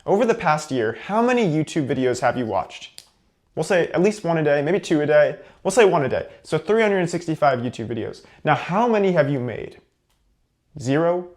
Over the past year, how many YouTube videos have you watched? We'll say at least one a day, maybe two a day. We'll say one a day. So 365 YouTube videos. Now, how many have you made? 0?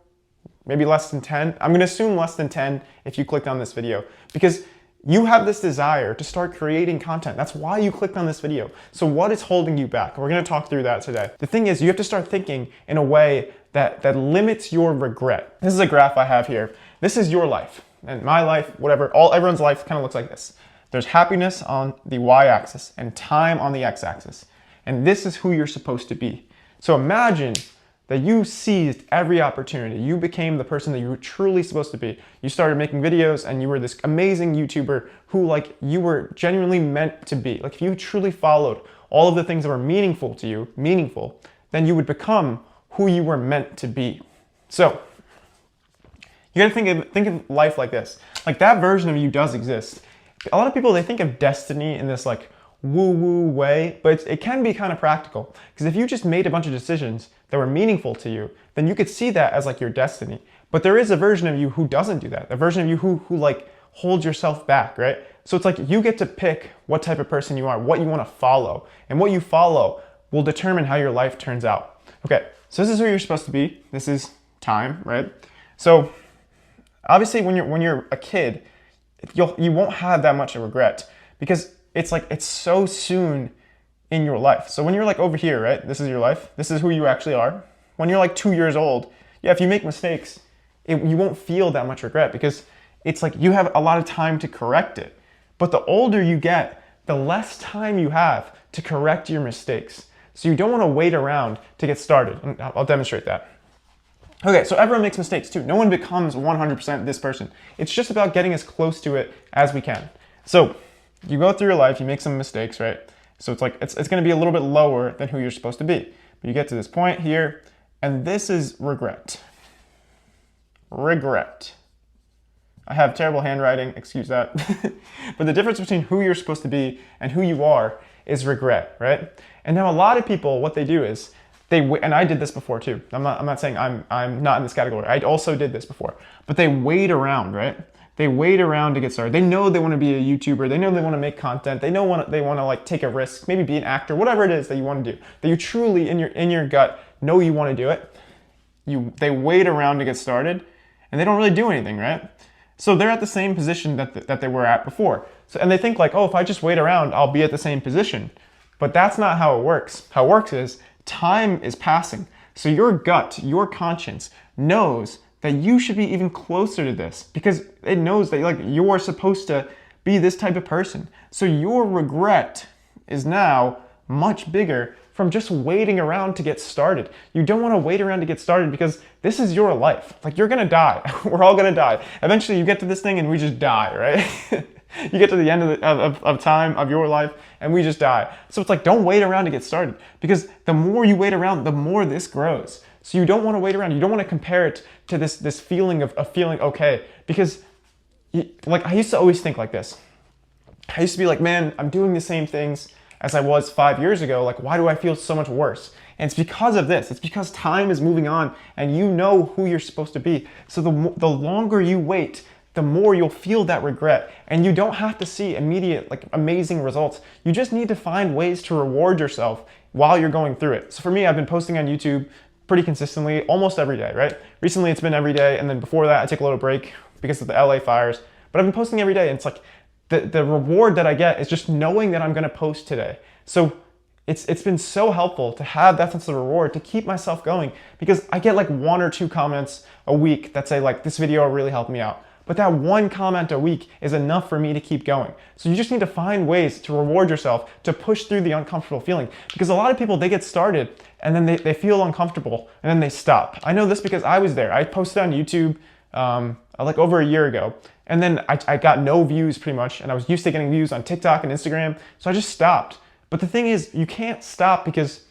Maybe less than 10? I'm gonna assume less than 10 if you clicked on this video, because you have this desire to start creating content. That's why you clicked on this video. So what is holding you back? We're gonna talk through that today. The thing is, you have to start thinking in a way that limits your regret. This is a graph I have here. This is your life and my life, whatever, everyone's life kind of looks like this. There's happiness on the y-axis and time on the x-axis. And this is who you're supposed to be. So imagine that you seized every opportunity. You became the person that you were truly supposed to be. You started making videos and you were this amazing YouTuber who you were genuinely meant to be. Like if you truly followed all of the things that were meaningful to you, then you would become who you were meant to be. So you gotta think of life like this. Like that version of you does exist. A lot of people, they think of destiny in this like woo-woo way, but it can be kind of practical. Because if you just made a bunch of decisions that were meaningful to you, then you could see that as like your destiny. But there is a version of you who doesn't do that. A version of you who like holds yourself back, right? So it's like you get to pick what type of person you are, what you want to follow. And what you follow will determine how your life turns out. Okay, so this is who you're supposed to be. This is time, right? So obviously when you're a kid, you won't have that much of regret because it's so soon in your life. So when you're like over here, right? This is your life. This is who you actually are. When you're like 2 years old, yeah, if you make mistakes, you won't feel that much regret because it's like you have a lot of time to correct it. But the older you get, the less time you have to correct your mistakes. So you don't want to wait around to get started. And I'll demonstrate that. Okay, so everyone makes mistakes too. No one becomes 100% this person. It's just about getting as close to it as we can. So you go through your life, you make some mistakes, right? So it's like, it's going to be a little bit lower than who you're supposed to be. But you get to this point here, and this is regret. Regret. I have terrible handwriting, excuse that. But the difference between who you're supposed to be and who you are is regret, right? And now a lot of people, what they do is, and I did this before too. I'm not saying I'm not in this category. I also did this before. But they wait around, right? They wait around to get started. They know they want to be a YouTuber. They know they want to make content. They know they want to like take a risk, maybe be an actor, whatever it is that you want to do. That you truly in your gut know you want to do it. They wait around to get started, and they don't really do anything, right? So they're at the same position that they were at before. So and they think like, oh, if I just wait around, I'll be at the same position. But that's not how it works. How it works is time is passing. So your gut, your conscience knows that you should be even closer to this because it knows that like you're supposed to be this type of person. So your regret is now much bigger from just waiting around to get started. You don't want to wait around to get started because this is your life. Like you're gonna die. We're all gonna die. Eventually you get to this thing and we just die, right? You get to the end of time of your life and we just die. So it's like, don't wait around to get started because the more you wait around, the more this grows. So you don't want to wait around. You don't want to compare it to this feeling of feeling okay because like I used to always think like this. I used to be like, man, I'm doing the same things as I was 5 years ago. Like, why do I feel so much worse? And it's because of this. It's because time is moving on and you know who you're supposed to be. So the longer you wait, the more you'll feel that regret. And you don't have to see immediate, like amazing results. You just need to find ways to reward yourself while you're going through it. So for me, I've been posting on YouTube pretty consistently, almost every day, right? Recently it's been every day. And then before that, I took a little break because of the LA fires. But I've been posting every day. And it's like the reward that I get is just knowing that I'm gonna post today. So it's been so helpful to have that sense of reward to keep myself going because I get like 1 or 2 comments a week that say like, this video really helped me out. But that 1 comment a week is enough for me to keep going. So you just need to find ways to reward yourself, to push through the uncomfortable feeling. Because a lot of people, they get started and then they feel uncomfortable and then they stop. I know this because I was there. I posted on YouTube like over a year ago. And then I got no views pretty much. And I was used to getting views on TikTok and Instagram. So I just stopped. But the thing is, you can't stop because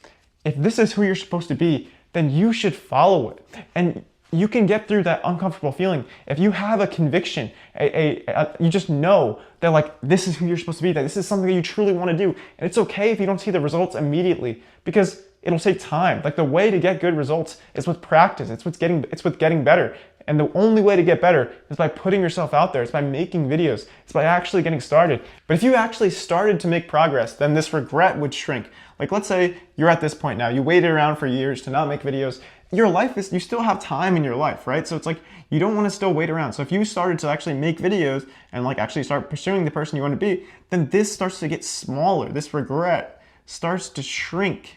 if this is who you're supposed to be, then you should follow it. And you can get through that uncomfortable feeling if you have a conviction, you just know that like this is who you're supposed to be, that this is something that you truly want to do. And it's okay if you don't see the results immediately because it'll take time. Like the way to get good results is with practice. It's with getting better. And the only way to get better is by putting yourself out there. It's by making videos. It's by actually getting started. But if you actually started to make progress, then this regret would shrink. Like, let's say you're at this point now, you waited around for years to not make videos. Your life is, you still have time in your life, right? So it's like, you don't want to still wait around. So if you started to actually make videos and like actually start pursuing the person you want to be, then this starts to get smaller. This regret starts to shrink.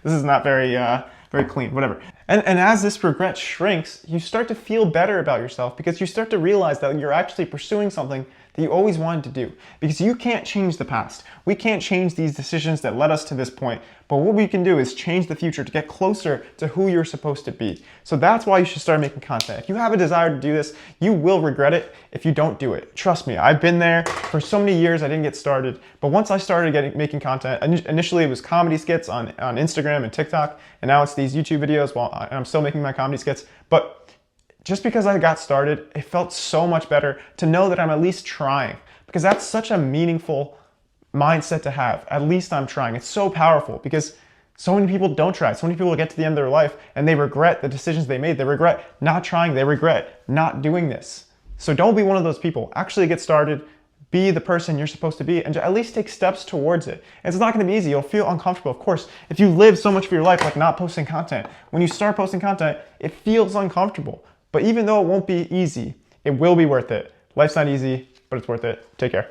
This is not very clean, whatever. And as this regret shrinks, you start to feel better about yourself because you start to realize that you're actually pursuing something that you always wanted to do. Because you can't change the past. We can't change these decisions that led us to this point. But what we can do is change the future to get closer to who you're supposed to be. So that's why you should start making content. If you have a desire to do this, you will regret it if you don't do it. Trust me, I've been there for so many years. I didn't get started. But once I started making content, initially it was comedy skits on Instagram and TikTok. And now it's these YouTube videos. Well, I'm still making my comedy skits. But just because I got started, it felt so much better to know that I'm at least trying, because that's such a meaningful mindset to have. At least I'm trying. It's so powerful because so many people don't try. So many people get to the end of their life and they regret the decisions they made. They regret not trying. They regret not doing this. So don't be one of those people. Actually get started. Be the person you're supposed to be and at least take steps towards it. It's not going to be easy. You'll feel uncomfortable. Of course, if you live so much of your life like not posting content, when you start posting content, it feels uncomfortable. But even though it won't be easy, it will be worth it. Life's not easy, but it's worth it. Take care.